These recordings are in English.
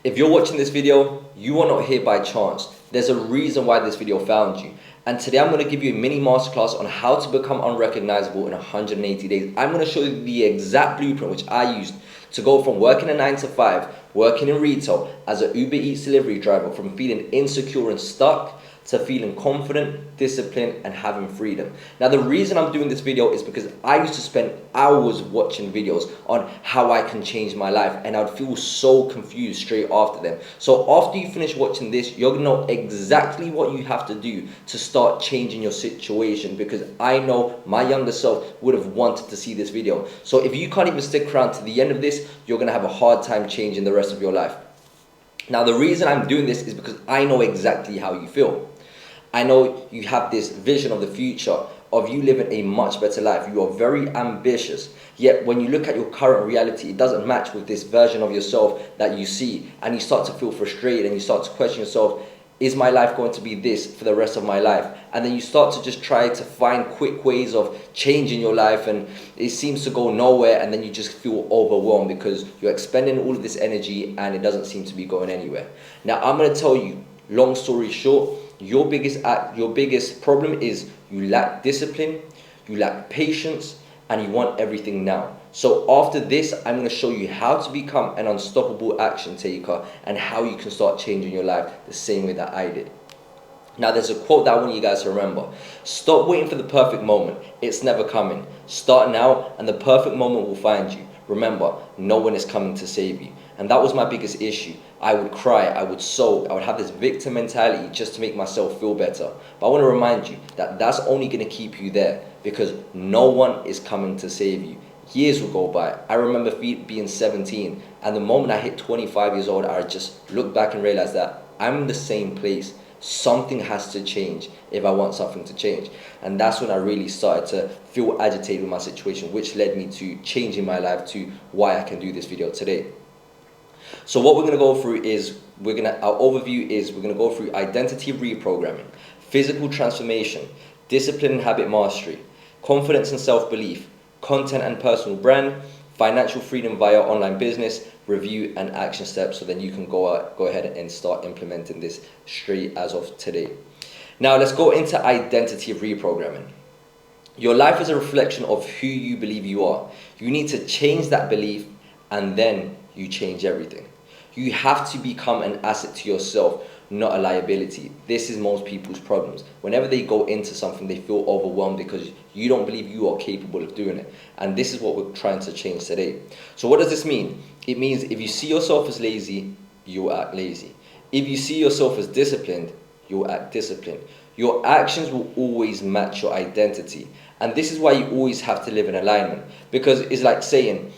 If you're watching this video, you are not here by chance. There's a reason why this video found you. And today I'm going to give you a mini masterclass on how to become unrecognizable in 180 days. I'm going to show you the exact blueprint which I used to go from working a 9 to 5, working in retail as an Uber Eats delivery driver, from feeling insecure and stuck to feeling confident, disciplined, and having freedom. Now, the reason I'm doing this video is because I used to spend hours watching videos on how I can change my life, and I'd feel so confused straight after them. So after you finish watching this, you're gonna know exactly what you have to do to start changing your situation, because I know my younger self would have wanted to see this video. So if you can't even stick around to the end of this, you're gonna have a hard time changing the rest of your life. Now, the reason I'm doing this is because I know exactly how you feel. I know you have this vision of the future of you living a much better life. You are very ambitious, yet when you look at your current reality, it doesn't match with this version of yourself that you see, and you start to feel frustrated and you start to question yourself, is my life going to be this for the rest of my life? And then you start to just try to find quick ways of changing your life, and it seems to go nowhere, and then you just feel overwhelmed because you're expending all of this energy and it doesn't seem to be going anywhere. Now, I'm going to tell you, long story short, your biggest problem is you lack discipline, you lack patience, and you want everything now. So after this, I'm going to show you how to become an unstoppable action taker and how you can start changing your life the same way that I did. Now, there's a quote that I want you guys to remember. Stop waiting for the perfect moment. It's never coming. Start now and the perfect moment will find you. Remember, no one is coming to save you. And that was my biggest issue. I would cry, I would sulk, I would have this victim mentality just to make myself feel better. But I want to remind you that that's only going to keep you there, because no one is coming to save you. Years will go by. I remember being 17, and the moment I hit 25 years old, I just looked back and realized that I'm in the same place. Something has to change if I want something to change. And that's when I really started to feel agitated with my situation, which led me to changing my life to why I can do this video today. So what we're going to go through is, we're going to go through identity reprogramming, physical transformation, discipline and habit mastery, confidence and self-belief, content and personal brand, financial freedom via online business, review and action steps, so then you can go ahead and start implementing this straight as of today. Now, let's go into identity reprogramming. Your life is a reflection of who you believe you are. You need to change that belief, and then you change everything. You have to become an asset to yourself, not a liability. This is most people's problems. Whenever they go into something, they feel overwhelmed because you don't believe you are capable of doing it. And this is what we're trying to change today. So what does this mean? It means if you see yourself as lazy, you'll act lazy. If you see yourself as disciplined, you'll act disciplined. Your actions will always match your identity. And this is why you always have to live in alignment. Because it's like saying,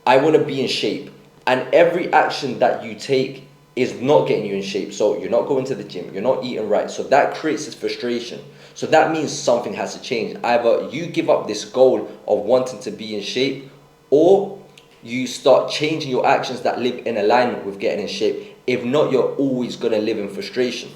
I want to be in shape. And every action that you take is not getting you in shape. So you're not going to the gym, you're not eating right. So that creates this frustration. So that means something has to change. Either you give up this goal of wanting to be in shape, or you start changing your actions that live in alignment with getting in shape. If not, you're always going to live in frustration.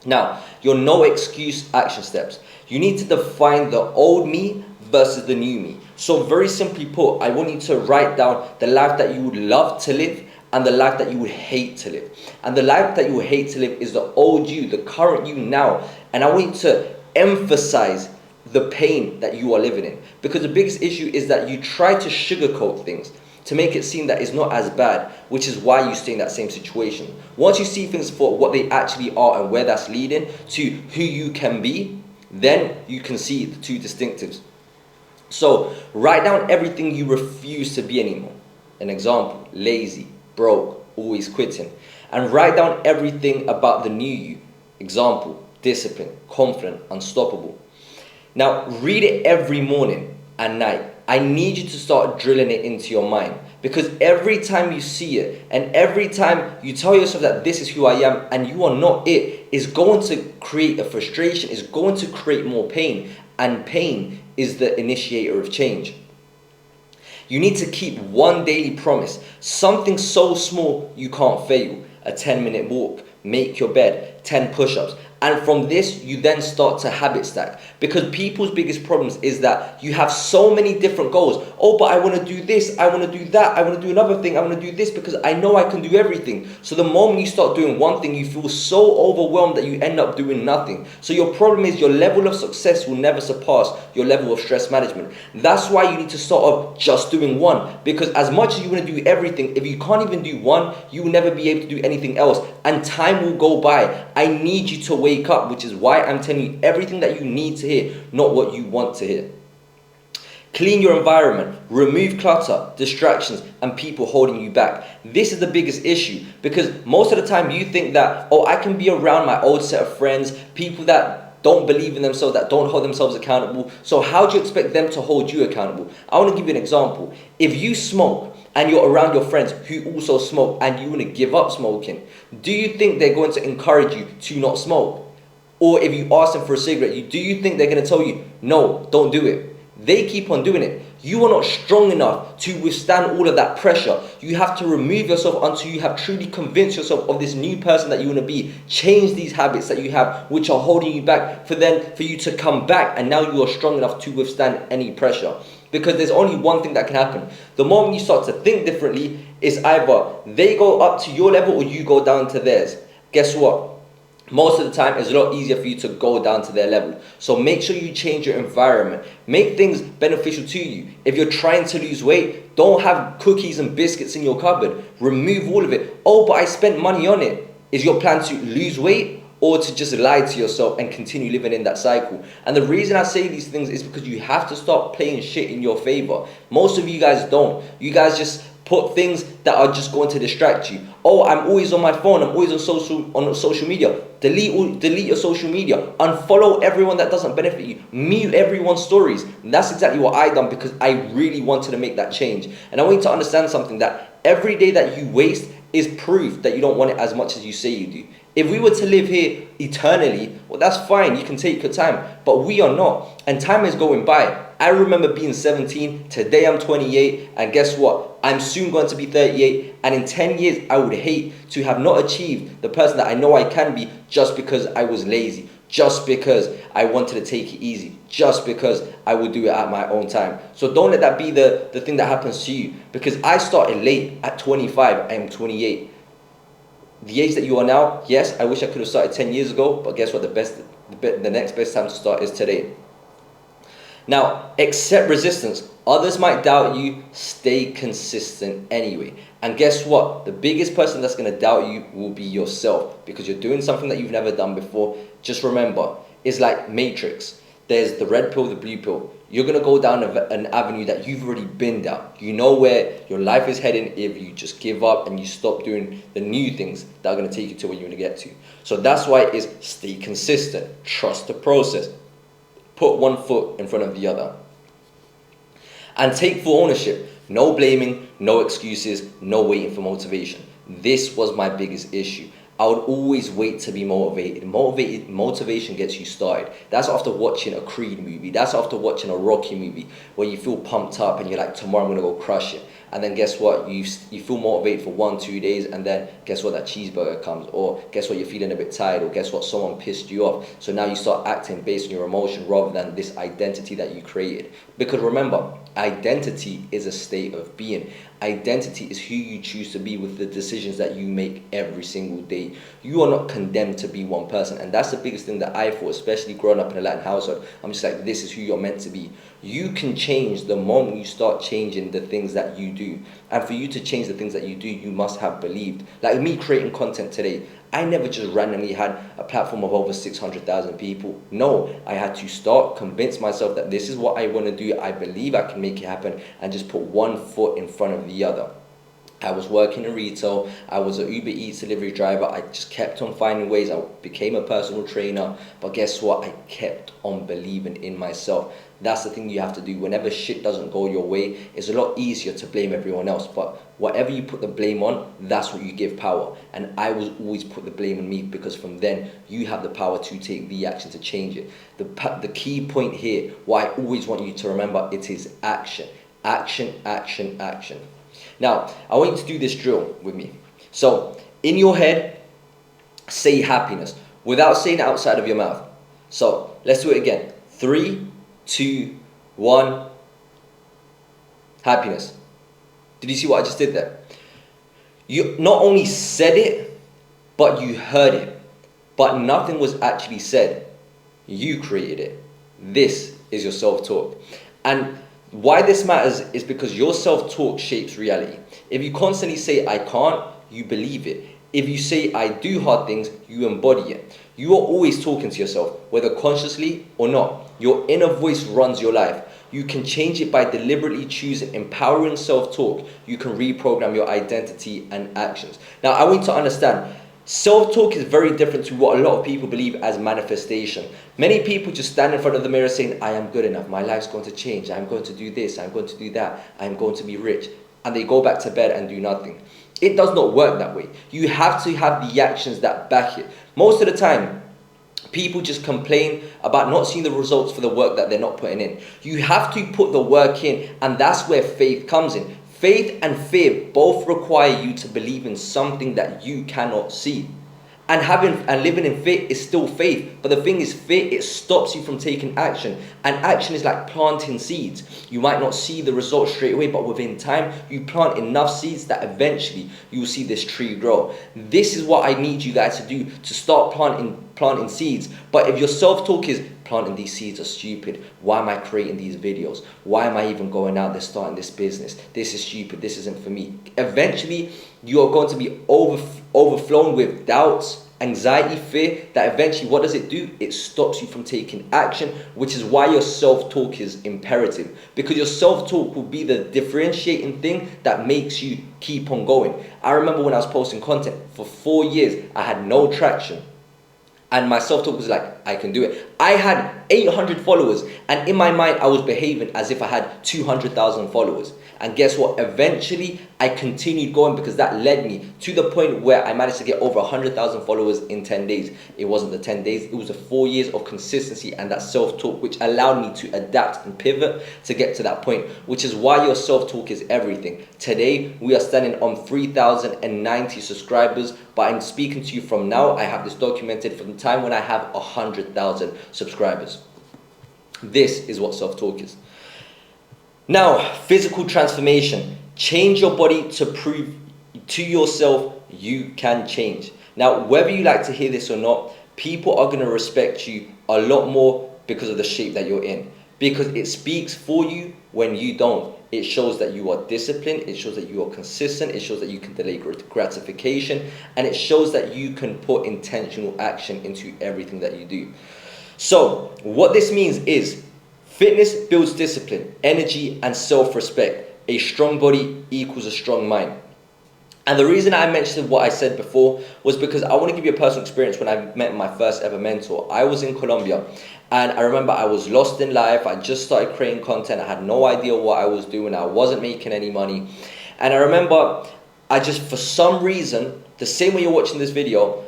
Now, your no excuse action steps. You need to define the old me versus the new me. So very simply put, I want you to write down the life that you would love to live and the life that you would hate to live. And the life that you would hate to live is the old you, the current you now. And I want you to emphasize the pain that you are living in. Because the biggest issue is that you try to sugarcoat things to make it seem that it's not as bad, which is why you stay in that same situation. Once you see things for what they actually are and where that's leading to who you can be, then you can see the two distinctives. So write down everything you refuse to be anymore. An example, lazy, broke, always quitting. And write down everything about the new you. Example, disciplined, confident, unstoppable. Now read it every morning and night. I need you to start drilling it into your mind, because every time you see it and every time you tell yourself that this is who I am and you are not it, is going to create a frustration, is going to create more pain, and pain is the initiator of change. You need to keep one daily promise, something so small you can't fail. A 10-minute walk, make your bed, 10 push-ups. And from this, you then start to habit stack. Because people's biggest problems is that you have so many different goals. Oh, but I want to do this, I want to do that, I want to do another thing, I want to do this because I know I can do everything. So the moment you start doing one thing, you feel so overwhelmed that you end up doing nothing. So your problem is your level of success will never surpass your level of stress management. That's why you need to start off just doing one. Because as much as you want to do everything, if you can't even do one, you will never be able to do anything else. And time will go by. I need you to wake up, which is why I'm telling you everything that you need to hear, not what you want to hear. Clean your environment, remove clutter, distractions, and people holding you back. This is the biggest issue because most of the time you think that, oh, I can be around my old set of friends, people that don't believe in themselves, that don't hold themselves accountable. So how do you expect them to hold you accountable? I want to give you an example. If you smoke and you're around your friends who also smoke and you want to give up smoking, do you think they're going to encourage you to not smoke? Or if you ask them for a cigarette, do you think they're going to tell you, no, don't do it? They keep on doing it. You are not strong enough to withstand all of that pressure. You have to remove yourself until you have truly convinced yourself of this new person that you want to be. Change these habits that you have, which are holding you back, for you to come back, and now you are strong enough to withstand any pressure. Because there's only one thing that can happen. The moment you start to think differently, it's either they go up to your level or you go down to theirs. Guess what? Most of the time, it's a lot easier for you to go down to their level. So make sure you change your environment. Make things beneficial to you. If you're trying to lose weight, don't have cookies and biscuits in your cupboard. Remove all of it. Oh, but I spent money on it. Is your plan to lose weight or to just lie to yourself and continue living in that cycle? And the reason I say these things is because you have to start playing shit in your favor. Most of you guys don't. You guys just put things that are just going to distract you. Oh, I'm always on my phone. I'm always on social media. Delete your social media. Unfollow everyone that doesn't benefit you. Mute everyone's stories. And that's exactly what I done because I really wanted to make that change. And I want you to understand something, that every day that you waste is proof that you don't want it as much as you say you do. If we were to live here eternally, well, that's fine. You can take your time. But we are not. And time is going by. I remember being 17. Today I'm 28. And guess what? I'm soon going to be 38. And in 10 years, I would hate to have not achieved the person that I know I can be just because I was lazy. Just because I wanted to take it easy. Just because I would do it at my own time. So don't let that be the thing that happens to you. Because I started late at 25. I am 28. The age that you are now, yes, I wish I could have started 10 years ago, but guess what? The next best time to start is today. Now, accept resistance. Others might doubt you. Stay consistent anyway. And guess what? The biggest person that's going to doubt you will be yourself, because you're doing something that you've never done before. Just remember, it's like Matrix. There's the red pill, the blue pill. You're going to go down an avenue that you've already been down. You know where your life is heading if you just give up and you stop doing the new things that are going to take you to where you want to get to. So that's why it is stay consistent. Trust the process. Put one foot in front of the other. And take full ownership. No blaming, no excuses, no waiting for motivation. This was my biggest issue. I would always wait to be motivated. Motivation gets you started. That's after watching a Creed movie. That's after watching a Rocky movie where you feel pumped up and you're like, tomorrow I'm going to go crush it. And then guess what? You feel motivated for 1-2 days, and then guess what? That cheeseburger comes. Or guess what? You're feeling a bit tired. Or guess what? Someone pissed you off. So now you start acting based on your emotion rather than this identity that you created. Because remember, identity is a state of being. Identity is who you choose to be with the decisions that you make every single day. You are not condemned to be one person. And that's the biggest thing that I thought, especially growing up in a Latin household. I'm just like, this is who you're meant to be. You can change the moment you start changing the things that you do. And for you to change the things that you do, you must have believed. Like me creating content today, I never just randomly had a platform of over 600,000 people. No, I had to start, convince myself that this is what I want to do. I believe I can make it happen, and just put one foot in front of the other. I was working in retail. I was an Uber Eats delivery driver. I just kept on finding ways. I became a personal trainer. But guess what? I kept on believing in myself. That's the thing you have to do. Whenever shit doesn't go your way, it's a lot easier to blame everyone else. But whatever you put the blame on, that's what you give power. And I will always put the blame on me, because from then, you have the power to take the action to change it. The key point here, what I always want you to remember, it is action. Action, action, action. Now, I want you to do this drill with me. So, in your head, say happiness. without saying it outside of your mouth. So let's do it again. 3, 2, 1. Happiness. Did you see what I just did there? You not only said it, but you heard it. But nothing was actually said. You created it. This is your self-talk. And why this matters is because your self-talk shapes reality. If you constantly say, I can't, you believe it. If you say, I do hard things, you embody it. You are always talking to yourself, whether consciously or not. Your inner voice runs your life. You can change it by deliberately choosing empowering self-talk. You can reprogram your identity and actions. Now, I want you to understand, self-talk is very different to what a lot of people believe as manifestation. Many people just stand in front of the mirror saying, I am good enough, my life's going to change, I'm going to do this, I'm going to do that, I'm going to be rich. And they go back to bed and do nothing. It does not work that way. You have to have the actions that back it. Most of the time, people just complain about not seeing the results for the work that they're not putting in. You have to put the work in, and that's where faith comes in. Faith and fear both require you to believe in something that you cannot see. And living in fear is still faith. But the thing is, fear, it stops you from taking action. And action is like planting seeds. You might not see the results straight away, but within time, you plant enough seeds that eventually you will see this tree grow. This is what I need you guys to do, to start planting seeds. But if your self-talk is, planting these seeds are stupid, why am I creating these videos? Why am I even going out there starting this business? This is stupid, this isn't for me. Eventually, you are going to be overflown with doubts, anxiety, fear, that eventually, what does it do? It stops you from taking action, which is why your self-talk is imperative. Because your self-talk will be the differentiating thing that makes you keep on going. I remember when I was posting content, for 4 years, I had no traction. And my self-talk was like, I can do it. I had 800 followers. And in my mind, I was behaving as if I had 200,000 followers. And guess what? Eventually, I continued going because that led me to the point where I managed to get over 100,000 followers in 10 days. It wasn't the 10 days. It was the 4 years of consistency and that self-talk, which allowed me to adapt and pivot to get to that point, which is why your self-talk is everything. Today, we are standing on 3,090 subscribers, but I'm speaking to you from now. I have this documented from the time when I have 100,000 subscribers. This is what self-talk is. Now, physical transformation. Change your body to prove to yourself you can change. Now, whether you like to hear this or not, people are going to respect you a lot more because of the shape that you're in. Because it speaks for you when you don't. It shows that you are disciplined. It shows that you are consistent. It shows that you can delay gratification. And it shows that you can put intentional action into everything that you do. So, what this means is, fitness builds discipline, energy, and self-respect. A strong body equals a strong mind. And the reason I mentioned what I said before was because I want to give you a personal experience when I met my first ever mentor. I was in Colombia, and I remember I was lost in life. I just started creating content. I had no idea what I was doing. I wasn't making any money. And I remember I just, for some reason, the same way you're watching this video,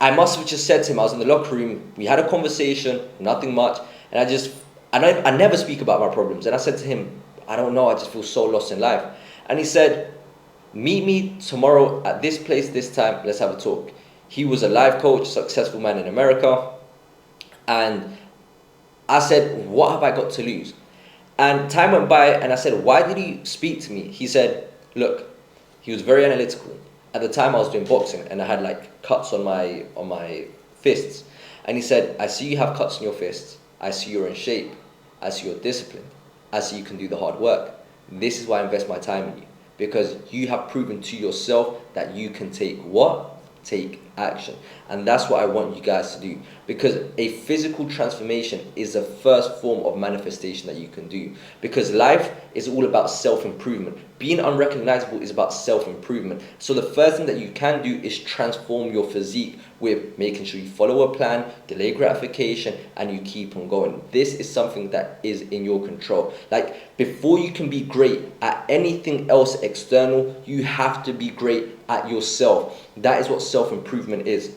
I must have just said to him, I was in the locker room, we had a conversation, nothing much, and I never speak about my problems. And I said to him, I don't know, I just feel so lost in life. And he said, meet me tomorrow at this place, this time, let's have a talk. He was a life coach, successful man in America. And I said, what have I got to lose? And time went by and I said, why did he speak to me? He said, look, he was very analytical. At the time I was doing boxing and I had like cuts on my fists. And he said, I see you have cuts on your fists. I see you're in shape. I see you're disciplined. I see you can do the hard work. This is why I invest my time in you. Because you have proven to yourself that you can take what? Take action. And that's what I want you guys to do. Because a physical transformation is the first form of manifestation that you can do. Because life is all about self-improvement. Being unrecognizable is about self-improvement. So the first thing that you can do is transform your physique with making sure you follow a plan, delay gratification, and you keep on going. This is something that is in your control. Like, before you can be great at anything else external, you have to be great at yourself. That is what self-improvement is.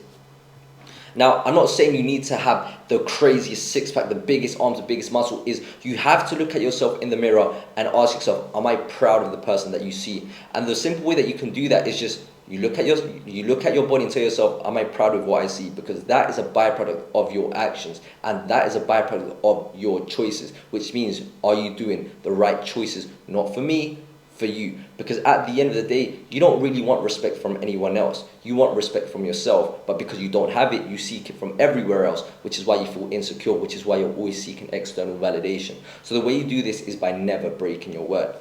Now, I'm not saying you need to have the craziest six-pack, the biggest arms, the biggest muscle. You have to look at yourself in the mirror and ask yourself, am I proud of the person that you see? And the simple way that you can do that is just You look at your body and tell yourself, am I proud of what I see? Because that is a byproduct of your actions, and that is a byproduct of your choices, which means, are you doing the right choices? Not for me, for you. Because at the end of the day, you don't really want respect from anyone else. You want respect from yourself, but because you don't have it, you seek it from everywhere else, which is why you feel insecure, which is why you're always seeking external validation. So the way you do this is by never breaking your word.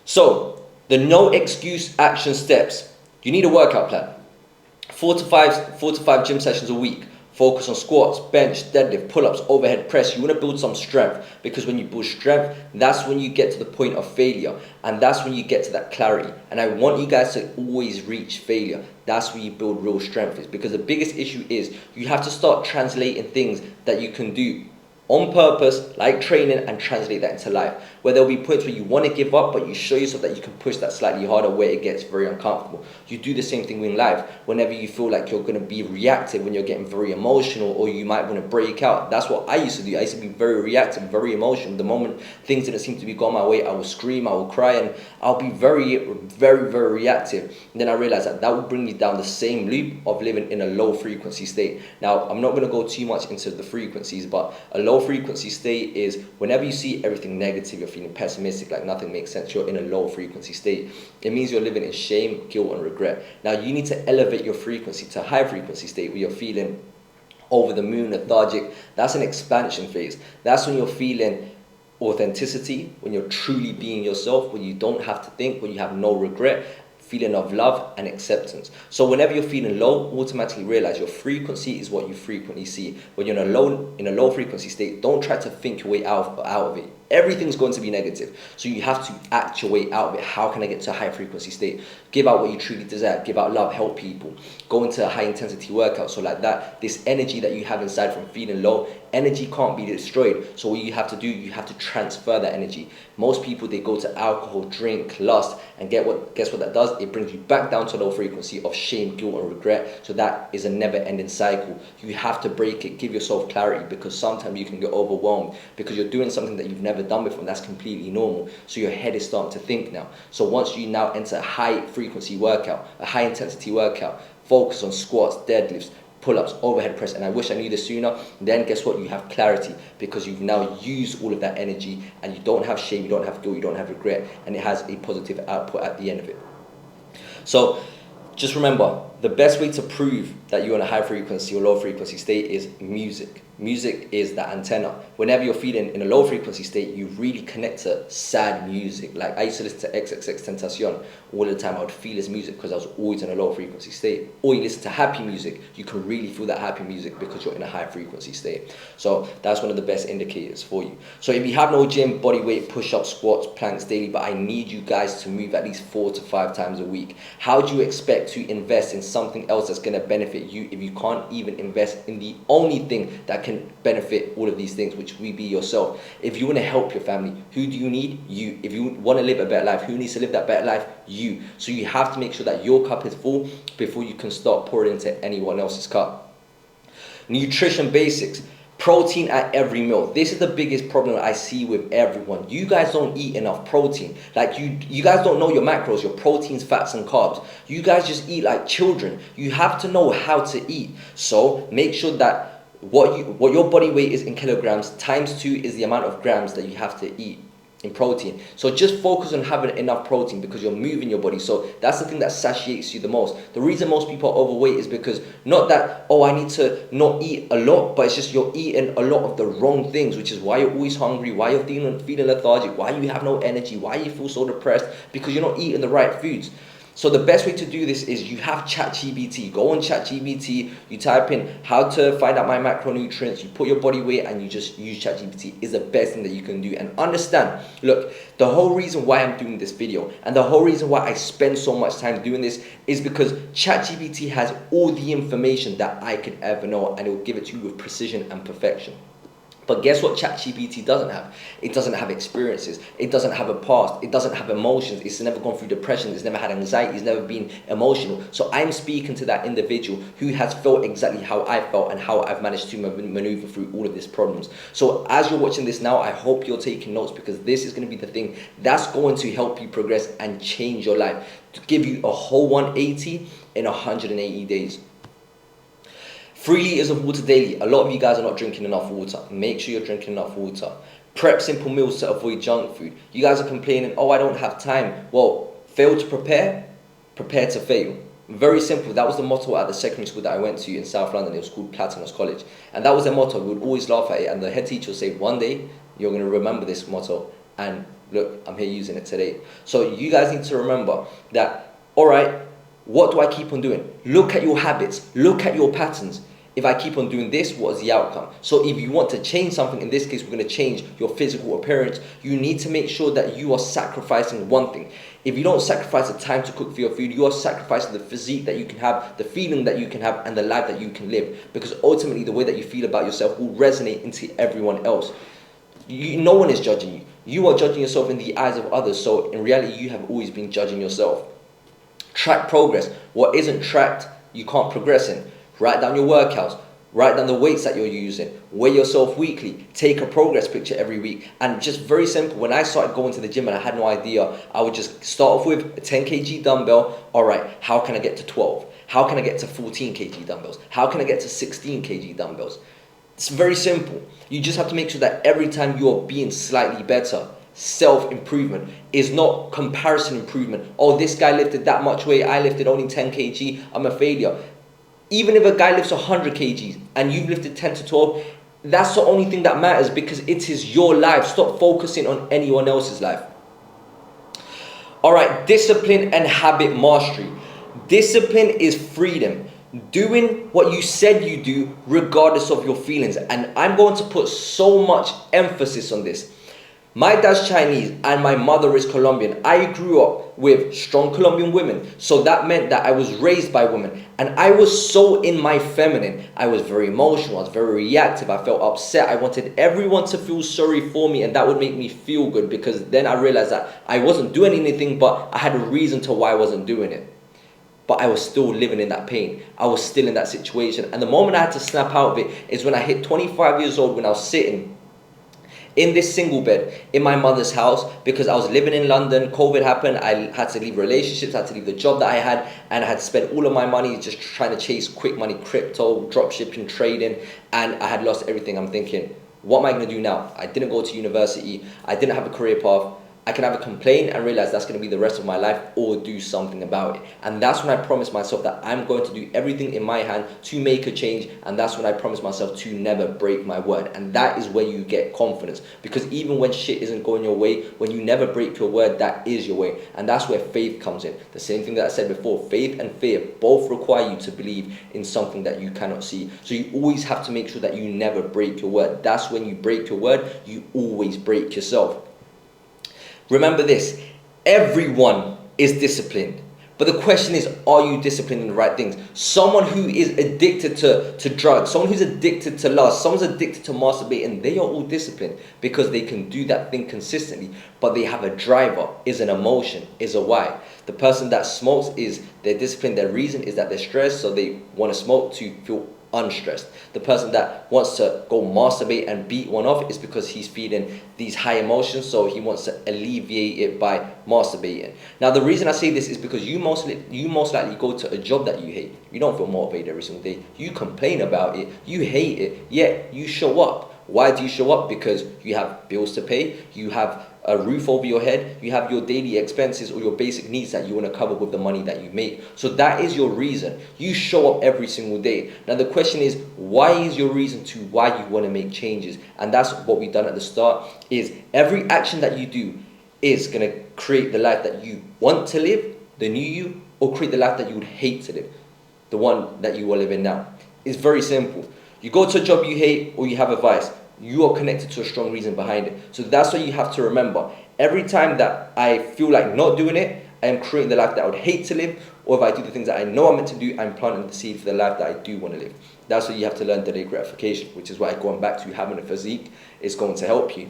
So the no excuse action steps. You need a workout plan. 4 to 5 gym sessions a week. Focus on squats, bench, deadlift, pull-ups, overhead press. You want to build some strength, because when you build strength, that's when you get to the point of failure, and that's when you get to that clarity. And I want you guys to always reach failure. That's where you build real strength, is because the biggest issue is you have to start translating things that you can do on purpose, like training, and translate that into life. Where there'll be points where you want to give up, but you show yourself that you can push that slightly harder, where it gets very uncomfortable. You do the same thing in life. Whenever you feel like you're going to be reactive, when you're getting very emotional, or you might want to break out. That's what I used to do. I used to be very reactive, very emotional. The moment things didn't seem to be going my way, I would scream, I would cry, and I'll be very, very, very reactive. And then I realized that that would bring me down the same loop of living in a low frequency state. Now, I'm not going to go too much into the frequencies, but a low frequency state is whenever you see everything negative, you're feeling pessimistic, like nothing makes sense, you're in a low frequency state. It means you're living in shame, guilt, and regret. Now, you need to elevate your frequency to a high frequency state where you're feeling over the moon, lethargic. That's an expansion phase. That's when you're feeling authenticity, when you're truly being yourself, when you don't have to think, when you have no regret, feeling of love and acceptance. So whenever you're feeling low, automatically realize your frequency is what you frequently see. When you're in a low frequency state, don't try to think your way out of it. Everything's going to be negative. So you have to act your way out of it. How can I get to a high frequency state? Give out what you truly desire. Give out love, help people. Go into a high intensity workout. So like that, this energy that you have inside from feeling low, energy can't be destroyed. So what you have to do, you have to transfer that energy. Most people, they go to alcohol, drink, lust, and guess what that does? It brings you back down to low frequency of shame, guilt, and regret. So that is a never-ending cycle. You have to break it. Give yourself clarity, because sometimes you can get overwhelmed because you're doing something that you've never done before, and that's completely normal. So your head is starting to think now. So once you now enter a high frequency workout, a high intensity workout, focus on squats, deadlifts, pull-ups, overhead press, and I wish I knew this sooner, then guess what? You have clarity, because you've now used all of that energy, and you don't have shame, you don't have guilt, you don't have regret, and it has a positive output at the end of it. So just remember, the best way to prove that you're in a high frequency or low frequency state is music. Music is the antenna. Whenever you're feeling in a low frequency state, you really connect to sad music. Like I used to listen to XXXTentacion all the time. I would feel his music because I was always in a low frequency state. Or you listen to happy music, you can really feel that happy music because you're in a high frequency state. So that's one of the best indicators for you. So if you have no gym, body weight, push-ups, squats, planks daily, but I need you guys to move at least 4 to 5 times a week. How do you expect to invest in something else that's going to benefit you if you can't even invest in the only thing that can benefit all of these things, which will be yourself? If you want to help your family, who do you need? You. If you want to live a better life, who needs to live that better life? You. So you have to make sure that your cup is full before you can start pouring into anyone else's cup. Nutrition basics. Protein at every meal. This is the biggest problem I see with everyone. You guys don't eat enough protein. Like you guys don't know your macros, your proteins, fats, and carbs. You guys just eat like children. You have to know how to eat. So make sure that what your body weight is in kilograms times 2 is the amount of grams that you have to eat in protein. So just focus on having enough protein because you're moving your body. So that's the thing that satiates you the most. The reason most people are overweight is because not that, oh, I need to not eat a lot, but it's just you're eating a lot of the wrong things, which is why you're always hungry, why you're feeling lethargic, why you have no energy, why you feel so depressed, because you're not eating the right foods. So the best way to do this is you have ChatGPT. Go on ChatGPT, you type in how to find out my macronutrients, you put your body weight, and you just use ChatGPT. Is the best thing that you can do. And understand, look, the whole reason why I'm doing this video and the whole reason why I spend so much time doing this is because ChatGPT has all the information that I could ever know, and it will give it to you with precision and perfection. But guess what ChatGPT doesn't have? It doesn't have experiences. It doesn't have a past. It doesn't have emotions. It's never gone through depression. It's never had anxiety. It's never been emotional. So I'm speaking to that individual who has felt exactly how I felt and how I've managed to maneuver through all of these problems. So as you're watching this now, I hope you're taking notes, because this is going to be the thing that's going to help you progress and change your life, to give you a whole 180 in 180 days. 3 liters of water daily. A lot of you guys are not drinking enough water. Make sure you're drinking enough water. Prep simple meals to avoid junk food. You guys are complaining, oh, I don't have time. Well, fail to prepare, prepare to fail. Very simple. That was the motto at the secondary school that I went to in South London. It was called Platinum College. And that was their motto. We would always laugh at it. And the head teacher would say, one day, you're going to remember this motto. And look, I'm here using it today. So you guys need to remember that, all right, what do I keep on doing? Look at your habits. Look at your patterns. If I keep on doing this, what is the outcome? So if you want to change something, in this case, we're going to change your physical appearance, you need to make sure that you are sacrificing one thing. If you don't sacrifice the time to cook for your food, you are sacrificing the physique that you can have, the feeling that you can have, and the life that you can live. Because ultimately, the way that you feel about yourself will resonate into everyone else. No one is judging you. You are judging yourself in the eyes of others. So in reality, you have always been judging yourself. Track progress. What isn't tracked, you can't progress in. Write down your workouts, write down the weights that you're using, weigh yourself weekly, take a progress picture every week. And just very simple, when I started going to the gym and I had no idea, I would just start off with a 10 kg dumbbell. All right, how can I get to 12? How can I get to 14 kg dumbbells? How can I get to 16 kg dumbbells? It's very simple. You just have to make sure that every time you're being slightly better. Self-improvement is not comparison improvement. Oh, this guy lifted that much weight, I lifted only 10 kg, I'm a failure. Even if a guy lifts 100 kgs and you've lifted 10 to 12, that's the only thing that matters, because it is your life. Stop focusing on anyone else's life. All right, discipline and habit mastery. Discipline is freedom. Doing what you said you do regardless of your feelings. And I'm going to put so much emphasis on this. My dad's Chinese and my mother is Colombian. I grew up with strong Colombian women. So that meant that I was raised by women. And I was so in my feminine. I was very emotional. I was very reactive. I felt upset. I wanted everyone to feel sorry for me. And that would make me feel good, because then I realized that I wasn't doing anything, but I had a reason to why I wasn't doing it. But I was still living in that pain. I was still in that situation. And the moment I had to snap out of it is when I hit 25 years old, when I was sitting in this single bed in my mother's house, because I was living in London. COVID happened. I had to leave relationships. I had to leave the job that I had, and I had to spend all of my money just trying to chase quick money, crypto, dropshipping, trading, and I had lost everything. I'm thinking, what am I going to do now? I didn't go to university. I didn't have a career path. I can either complain and realize that's going to be the rest of my life, or do something about it. And that's when I promised myself that I'm going to do everything in my hand to make a change. And that's when I promised myself to never break my word. And that is where you get confidence. Because even when shit isn't going your way, when you never break your word, that is your way. And that's where faith comes in. The same thing that I said before, faith and fear both require you to believe in something that you cannot see. So you always have to make sure that you never break your word. That's when you break your word, you always break yourself. Remember this, everyone is disciplined. But the question is, are you disciplined in the right things? Someone who is addicted to drugs, someone who's addicted to lust, someone's addicted to masturbating, they are all disciplined because they can do that thing consistently. But they have a driver, is an emotion, is a why. The person that smokes, is their discipline, their reason is that they're stressed, so they want to smoke to feel unstressed. The person that wants to go masturbate and beat one off is because he's feeling these high emotions, so he wants to alleviate it by masturbating. Now the reason I say this is because you most likely go to a job that you hate. You don't feel motivated every single day. You complain about it, you hate it, yet you show up. Why do you show up? Because you have bills to pay, you have a roof over your head, you have your daily expenses or your basic needs that you want to cover with the money that you make. So that is your reason. You show up every single day. Now the question is, why is your reason to why you want to make changes? And that's what we've done at the start, is every action that you do is going to create the life that you want to live, the new you, or create the life that you would hate to live, the one that you are living now. It's very simple. You go to a job you hate, or you have a vice, you are connected to a strong reason behind it. So that's what you have to remember. Every time that I feel like not doing it, I am creating the life that I would hate to live, or if I do the things that I know I'm meant to do, I'm planting the seed for the life that I do want to live. That's what you have to learn, delayed gratification, which is why going back to having a physique is going to help you.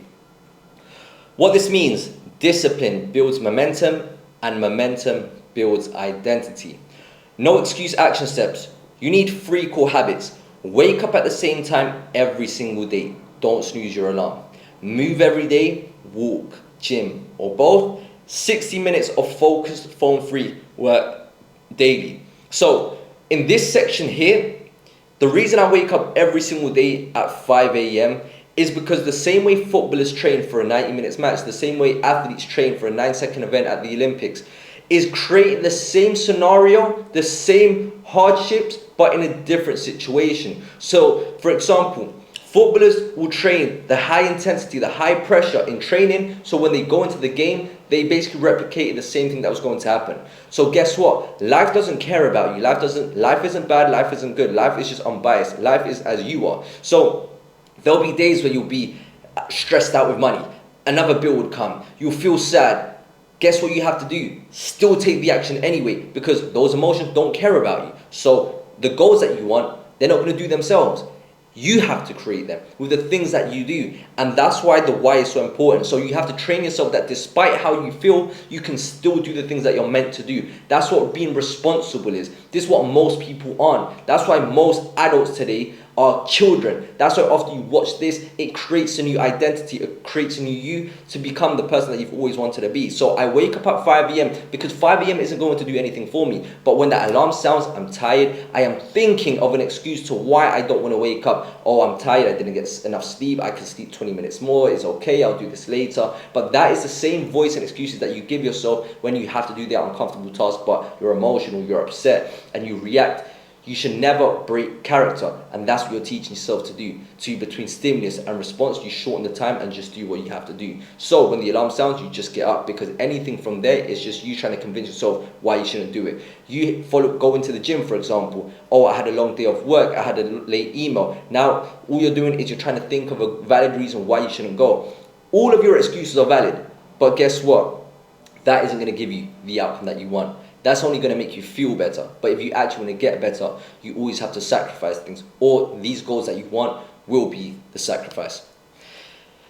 What this means, discipline builds momentum, and momentum builds identity. No excuse action steps. You need 3 core habits. Wake up at the same time every single day. Don't snooze your alarm. Move every day, walk, gym, or both. 60 minutes of focused, phone-free work daily. So, in this section here, the reason I wake up every single day at 5 a.m. is because the same way footballers train for a 90 minutes match, the same way athletes train for a 9-second event at the Olympics, is creating the same scenario, the same hardships, but in a different situation. So, for example, footballers will train the high intensity, the high pressure in training, so when they go into the game, they basically replicated the same thing that was going to happen. So guess what? Life doesn't care about you. Life isn't bad, life isn't good. Life is just unbiased. Life is as you are. So there'll be days where you'll be stressed out with money. Another bill would come. You'll feel sad. Guess what you have to do? Still take the action anyway, because those emotions don't care about you. So the goals that you want, they're not going to do themselves. You have to create them with the things that you do. And that's why the why is so important. So you have to train yourself that despite how you feel, you can still do the things that you're meant to do. That's what being responsible is. This is what most people aren't. That's why most adults today are children. That's why after you watch this, it creates a new identity. It creates a new you to become the person that you've always wanted to be. So I wake up at 5 a.m. because 5 a.m. isn't going to do anything for me. But when that alarm sounds, I'm tired. I am thinking of an excuse to why I don't want to wake up. Oh, I'm tired. I didn't get enough sleep. I can sleep 20 minutes more. It's okay. I'll do this later. But that is the same voice and excuses that you give yourself when you have to do that uncomfortable task, but you're emotional, you're upset, and you react. You should never break character, and that's what you're teaching yourself to do. To between stimulus and response, you shorten the time and just do what you have to do. So when the alarm sounds, you just get up, because anything from there is just you trying to convince yourself why you shouldn't do it. You go into the gym, for example. Oh, I had a long day of work, I had a late email. Now all you're doing is you're trying to think of a valid reason why you shouldn't go. All of your excuses are valid, but guess what? That isn't going to give you the outcome that you want. That's only going to make you feel better. But if you actually want to get better, you always have to sacrifice things, or these goals that you want will be the sacrifice.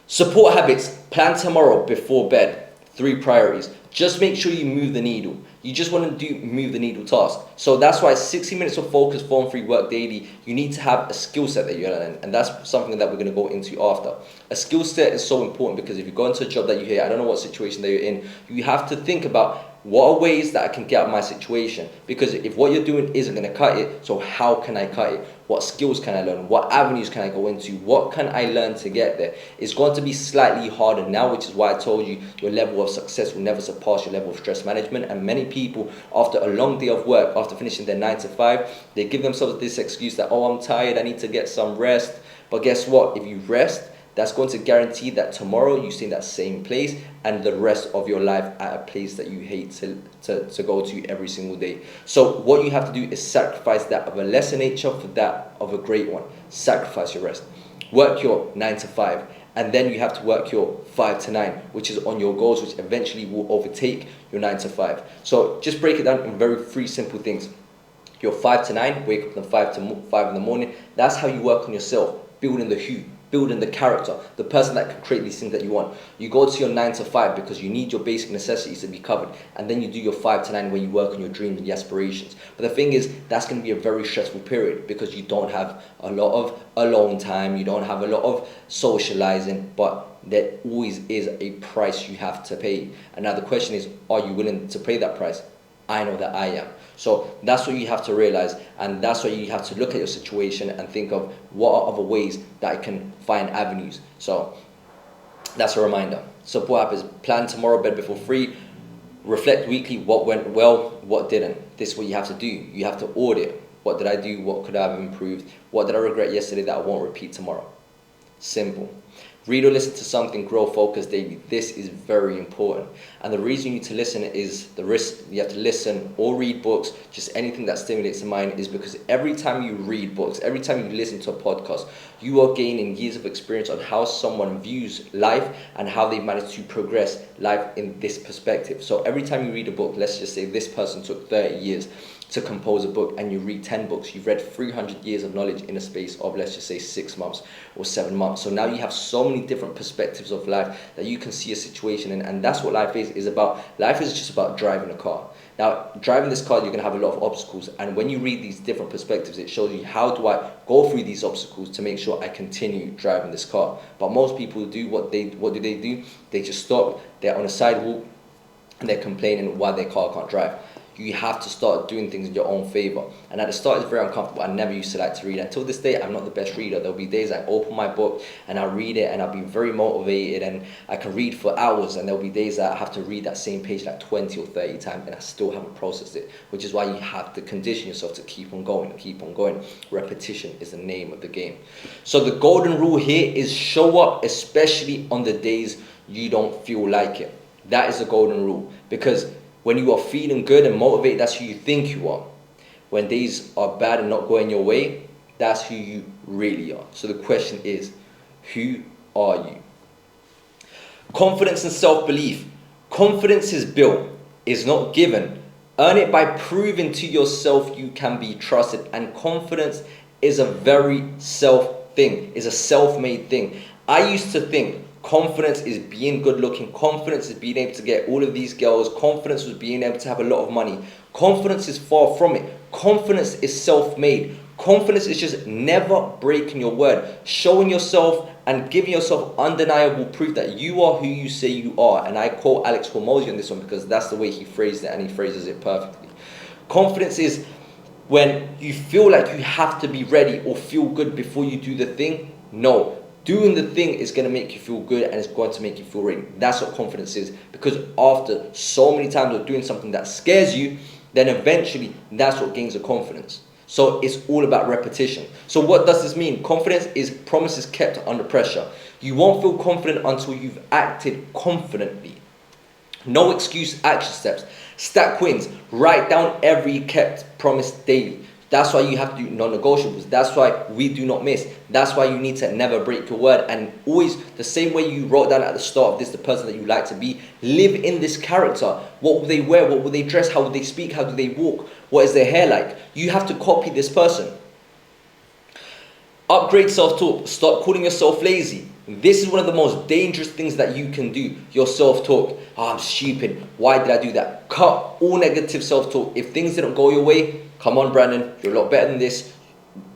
Support habits. Plan tomorrow before bed. 3 priorities. Just make sure you move the needle. You just want to move the needle task. So that's why 60 minutes of focused, phone-free work daily, you need to have a skill set that you're learning. And that's something that we're going to go into after. A skill set is so important, because if you go into a job that you hate, I don't know what situation that you're in, you have to think about, what are ways that I can get out of my situation? Because if what you're doing isn't going to cut it, so how can I cut it? What skills can I learn? What avenues can I go into? What can I learn to get there? It's going to be slightly harder now, which is why I told you your level of success will never surpass your level of stress management. And many people, after a long day of work, after finishing their 9 to 5, they give themselves this excuse that, oh, I'm tired, I need to get some rest. But guess what? If you rest, that's going to guarantee that tomorrow you stay in that same place, and the rest of your life at a place that you hate to go to every single day. So what you have to do is sacrifice that of a lesser nature for that of a great one. Sacrifice your rest. Work your 9 to 5. And then you have to work your 5 to 9, which is on your goals, which eventually will overtake your 9 to 5. So just break it down in very 3 simple things. Your 5 to 9, wake up at 5 in the morning. That's how you work on yourself, building the who, building the character, the person that can create these things that you want. You go to your 9 to 5 because you need your basic necessities to be covered, and then you do your 5 to 9 where you work on your dreams and your aspirations. But the thing is, that's going to be a very stressful period, because you don't have a lot of alone time, you don't have a lot of socializing, but there always is a price you have to pay. And now the question is, are you willing to pay that price? I know that I am. So that's what you have to realize, and that's why you have to look at your situation and think of what are other ways that I can find avenues. So that's a reminder. Support habits. Plan tomorrow, bed before 3. Reflect weekly, what went well, what didn't. This is what you have to do. You have to audit. What did I do? What could I have improved? What did I regret yesterday that I won't repeat tomorrow? Simple. Read or listen to something, grow focus daily. This is very important. And the reason you need to listen is the risk. You have to listen or read books, just anything that stimulates the mind, is because every time you read books, every time you listen to a podcast, you are gaining years of experience on how someone views life and how they've managed to progress life in this perspective. So every time you read a book, let's just say this person took 30 years to compose a book, and you read 10 books, you've read 300 years of knowledge in a space of, let's just say, 6 months or 7 months. So now you have so many different perspectives of life that you can see a situation in, and that's what life is about. Life is just about driving a car. Now, driving this car, you're going to have a lot of obstacles, and when you read these different perspectives, it shows you, how do I go through these obstacles to make sure I continue driving this car? But most people do what do they do? They just stop, they're on a sidewalk, and they're complaining why their car can't drive. You have to start doing things in your own favor. And at the start, it's very uncomfortable. I never used to like to read. Until this day, I'm not the best reader. There'll be days I open my book and I read it and I'll be very motivated and I can read for hours. And there'll be days that I have to read that same page like 20 or 30 times and I still haven't processed it. Which is why you have to condition yourself to keep on going, keep on going. Repetition is the name of the game. So the golden rule here is show up, especially on the days you don't feel like it. That is the golden rule. Because when you are feeling good and motivated, that's who you think you are. When days are bad and not going your way, that's who you really are. So the question is, who are you? Confidence and self-belief. Confidence is built, is not given. Earn it by proving to yourself you can be trusted. And confidence is a very self-thing, is a self-made thing. I used to think confidence is being good looking. Confidence is being able to get all of these girls. Confidence was being able to have a lot of money. Confidence is far from it. Confidence is self-made. Confidence is just never breaking your word. Showing yourself and giving yourself undeniable proof that you are who you say you are. And I quote Alex Hormozy on this one because that's the way he phrased it and he phrases it perfectly. Confidence is when you feel like you have to be ready or feel good before you do the thing. No. Doing the thing is going to make you feel good and it's going to make you feel ready. That's what confidence is. Because after so many times of doing something that scares you, then eventually that's what gains the confidence. So it's all about repetition. So what does this mean? Confidence is promises kept under pressure. You won't feel confident until you've acted confidently. No excuse action steps. Stack wins. Write down every kept promise daily. That's why you have to do non-negotiables. That's why we do not miss. That's why you need to never break your word. And always the same way you wrote down at the start of this, the person that you like to be, live in this character. What will they wear? What will they dress? How will they speak? How do they walk? What is their hair like? You have to copy this person. Upgrade self-talk. Stop calling yourself lazy. This is one of the most dangerous things that you can do. Your self-talk. Oh, I'm stupid. Why did I do that? Cut all negative self-talk. If things didn't go your way, come on, Brandon, you're a lot better than this.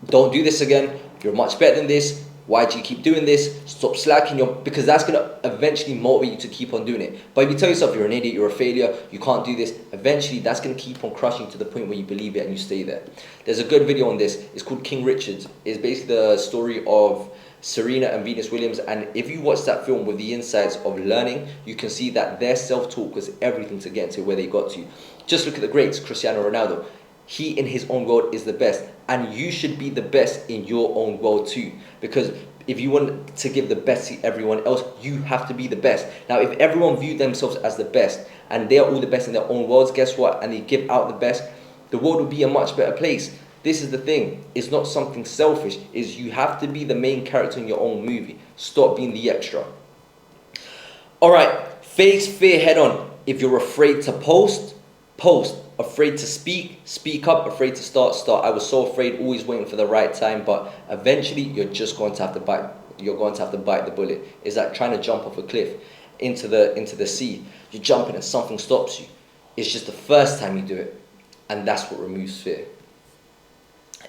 Don't do this again. You're much better than this. Why do you keep doing this? Stop slacking, because that's going to eventually motivate you to keep on doing it. But if you tell yourself you're an idiot, you're a failure, you can't do this, eventually that's going to keep on crushing you to the point where you believe it and you stay there. There's a good video on this. It's called King Richards. It's basically the story of Serena and Venus Williams, and if you watch that film with the insights of learning, you can see that their self-talk was everything to get to where they got to. Just look at the greats. Cristiano Ronaldo. He in his own world is the best, and you should be the best in your own world too, because if you want to give the best to everyone else, you have to be the best. Now, if everyone viewed themselves as the best and they're all the best in their own worlds, guess what? And they give out the best, the world would be a much better place. This is the thing. It's not something selfish. Is you have to be the main character in your own movie. Stop being the extra. All right. Face fear head on. If you're afraid to post, post. Afraid to speak up. Afraid to start. I was so afraid, always waiting for the right time. But eventually, you're just going to have to bite. You're going to have to bite the bullet. It's like trying to jump off a cliff into the sea. You're jumping and something stops you. It's just the first time you do it, and that's what removes fear.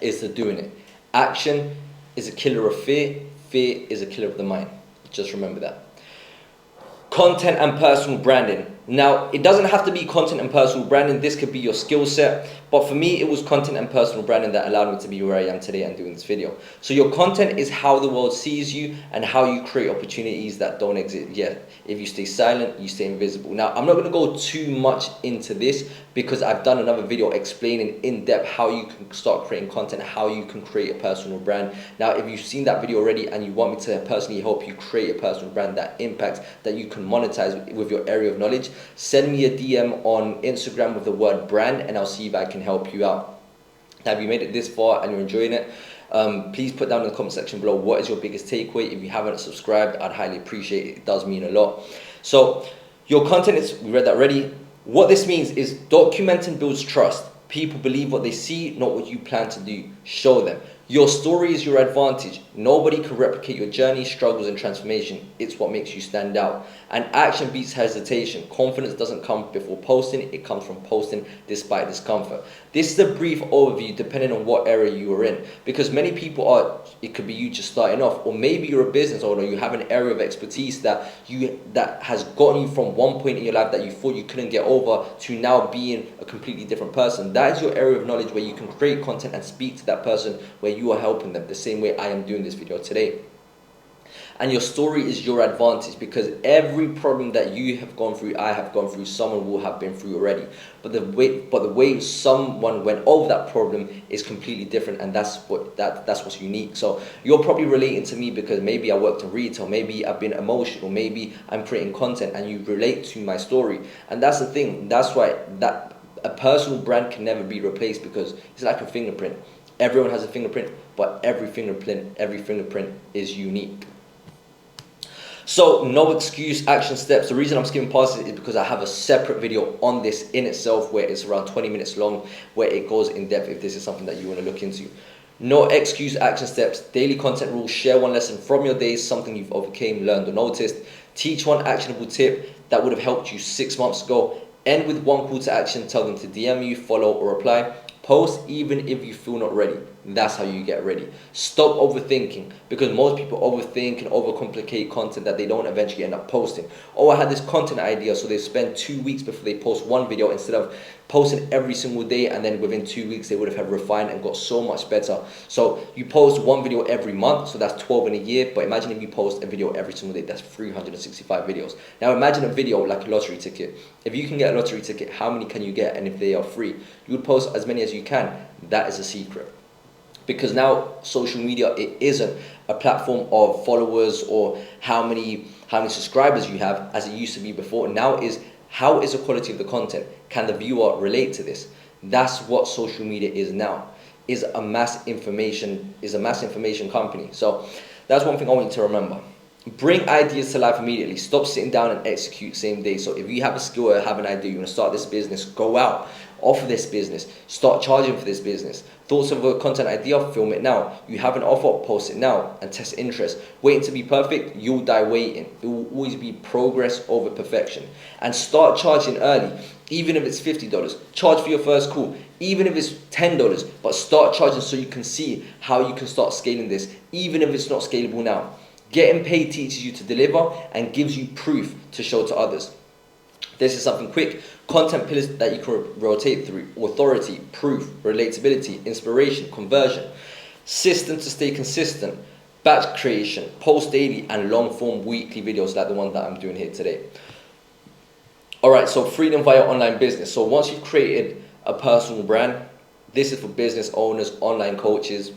Is the doing it. Action is a killer of fear. Fear is a killer of the mind. Just remember that. Content and personal branding. Now, it doesn't have to be content and personal branding. This could be your skill set. But for me, it was content and personal branding that allowed me to be where I am today and doing this video. So your content is how the world sees you and how you create opportunities that don't exist yet. If you stay silent, you stay invisible. Now, I'm not going to go too much into this because I've done another video explaining in depth how you can start creating content, how you can create a personal brand. Now, if you've seen that video already and you want me to personally help you create a personal brand that impacts, that you can monetize with your area of knowledge, send me a DM on Instagram with the word brand and I'll see if I can help you out. Now, if you made it this far and you're enjoying it, please put down in the comment section below what is your biggest takeaway. If you haven't subscribed, I'd highly appreciate it. It does mean a lot. So your content is, we read that already. What this means is documenting builds trust. People believe what they see, not what you plan to do. Show them. Your story is your advantage. Nobody can replicate your journey, struggles, and transformation. It's what makes you stand out. And action beats hesitation. Confidence doesn't come before posting. It comes from posting despite discomfort. This is a brief overview depending on what area you are in. Because many people are, it could be you just starting off, or maybe you're a business owner, you have an area of expertise that has gotten you from one point in your life that you thought you couldn't get over to now being a completely different person. That is your area of knowledge where you can create content and speak to that person where you are helping them the same way I am doing this video today. And your story is your advantage because every problem that you have gone through, I have gone through, someone will have been through already. But the way someone went over that problem is completely different, and that's what's unique. So you're probably relating to me because maybe I worked in retail, maybe I've been emotional, maybe I'm creating content, and you relate to my story. And that's the thing. That's why that a personal brand can never be replaced because it's like a fingerprint. Everyone has a fingerprint, but every fingerprint is unique. So no excuse, action steps. The reason I'm skipping past it is because I have a separate video on this in itself where it's around 20 minutes long, where it goes in depth if this is something that you want to look into. No excuse, action steps, daily content rules, share one lesson from your days, something you've overcame, learned or noticed, teach one actionable tip that would have helped you 6 months ago, end with one call to action, tell them to DM you, follow or reply, post even if you feel not ready. That's how you get ready. Stop overthinking, because most people overthink and overcomplicate content that they don't eventually end up posting. Oh, I had this content idea, so they spend 2 weeks before they post one video instead of posting every single day, and then within 2 weeks they would have refined and got so much better. So you post one video every month, so that's 12 in a year, but imagine if you post a video every single day, that's 365 videos. Now imagine a video like a lottery ticket. If you can get a lottery ticket, how many can you get? And if they are free, you would post as many as you can. That is a secret. Because now social media, it isn't a platform of followers or how many subscribers you have as it used to be before. Now is how is the quality of the content? Can the viewer relate to this? That's what social media is now. Is a mass information company. So that's one thing I want you to remember. Bring ideas to life immediately. Stop sitting down and execute same day. So if you have a skill or have an idea, you want to start this business, go out, offer this business, start charging for this business. Thoughts of a content idea, film it now. You have an offer, post it now and test interest. Waiting to be perfect, you'll die waiting. It will always be progress over perfection. And start charging early. Even if it's $50, charge for your first call. Even if it's $10, but start charging so you can see how you can start scaling this, even if it's not scalable now. Getting paid teaches you to deliver and gives you proof to show to others. This is something quick. Content pillars that you can rotate through: authority, proof, relatability, inspiration, conversion. System to stay consistent: batch creation, post daily, and long form weekly videos like the one that I'm doing here today. Alright, so freedom via online business. So once you've created a personal brand, this is for business owners, online coaches.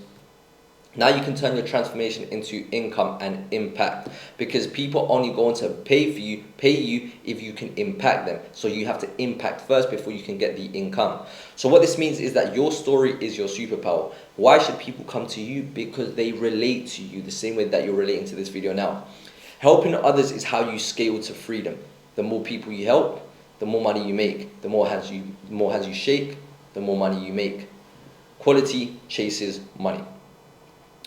Now you can turn your transformation into income and impact, because people are only going to pay you if you can impact them. So you have to impact first before you can get the income. So what this means is that your story is your superpower. Why should people come to you? Because they relate to you the same way that you're relating to this video now. Helping others is how you scale to freedom. The more people you help, the more money you make. The more hands you shake, the more money you make. Quality chases money.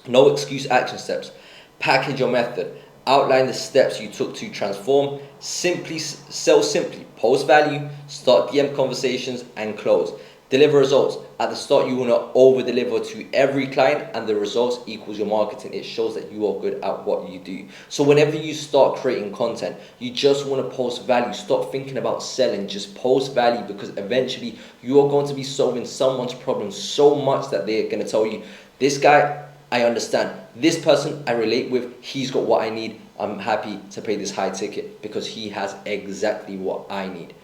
No excuse, action steps. Package your method. Outline the steps you took to transform. Simply sell simply. Post value. Start DM conversations and close. Deliver results. At the start, you want to over deliver to every client, and the results equals your marketing. It shows that you are good at what you do. So whenever you start creating content, you just want to post value. Stop thinking about selling, just post value, because eventually you are going to be solving someone's problem so much that they're going to tell you, this guy, I understand. This person I relate with, he's got what I need. I'm happy to pay this high ticket because he has exactly what I need.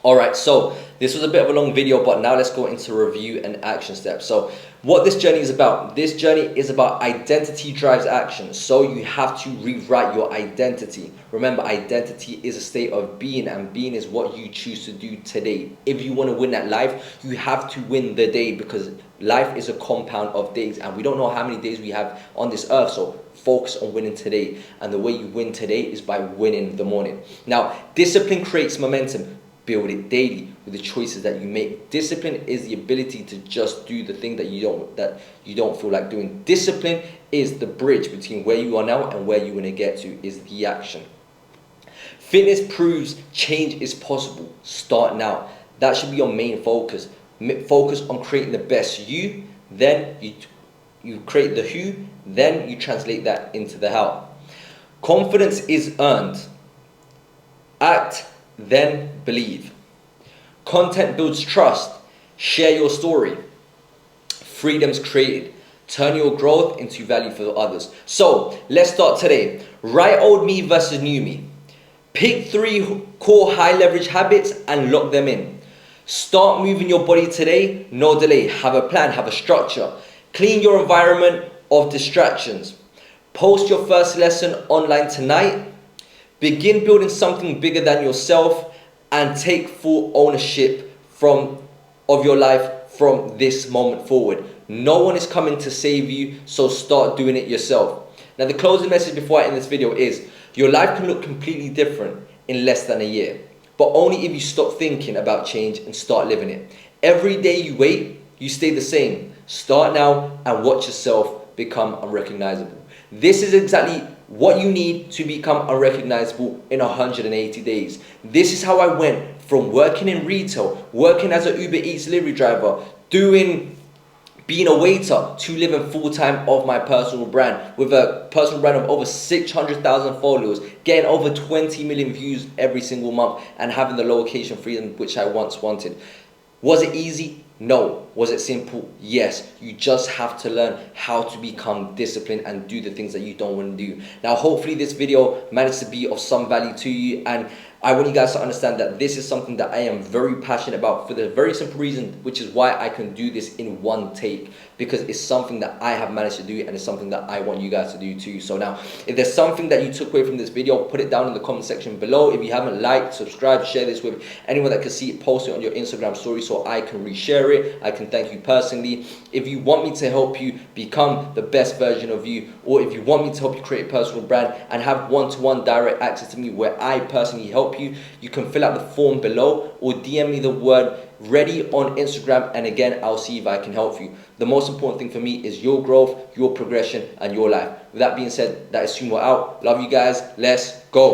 Alright, so this was a bit of a long video, but now let's go into review and action steps. So what this journey is about, this journey is about identity drives action. So you have to rewrite your identity. Remember, identity is a state of being, and being is what you choose to do today. If you want to win at life, you have to win the day, because life is a compound of days, and we don't know how many days we have on this earth. So focus on winning today, and the way you win today is by winning the morning. Now, discipline creates momentum. Build it daily with the choices that you make. Discipline is the ability to just do the thing that you don't feel like doing. Discipline is the bridge between where you are now and where you want to get to, is the action. Fitness proves change is possible. Start now. That should be your main focus. Focus on creating the best you, then you create the who, then you translate that into the how. Confidence is earned. Act, then believe. Content builds trust. Share your story. Freedom's created. Turn your growth into value for others. So let's start today. Right old me versus new me. Pick 3 core high leverage habits and lock them in. Start moving your body today, no delay. Have a plan, have a structure. Clean your environment of distractions. Post your first lesson online tonight. Begin building something bigger than yourself, and take full ownership of your life from this moment forward. No one is coming to save you, so start doing it yourself. Now, the closing message before I end this video is, your life can look completely different in less than a year, but only if you stop thinking about change and start living it. Every day you wait, you stay the same. Start now and watch yourself become unrecognizable. This is exactly what you need to become unrecognizable in 180 days. This is how I went from working in retail, working as an Uber Eats delivery driver, being a waiter, to living full-time off my personal brand, with a personal brand of over 600,000 followers, getting over 20 million views every single month, and having the location freedom which I once wanted. Was it easy? No. Was it simple? Yes. You just have to learn how to become disciplined and do the things that you don't want to do. Now, hopefully this video managed to be of some value to you, and I want you guys to understand that this is something that I am very passionate about, for the very simple reason, which is why I can do this in one take, because it's something that I have managed to do, and it's something that I want you guys to do too. So now, if there's something that you took away from this video, put it down in the comment section below. If you haven't liked, subscribe, share this with anyone that can see it, post it on your Instagram story so I can reshare it. I can thank you personally. If you want me to help you become the best version of you, or if you want me to help you create a personal brand and have one-to-one direct access to me where I personally help you, you can fill out the form below or DM me the word ready on Instagram, and again, I'll see if I can help you. The most important thing for me is your growth, your progression, and your life. With that being said, that is Sumo out. Love you guys. Let's go.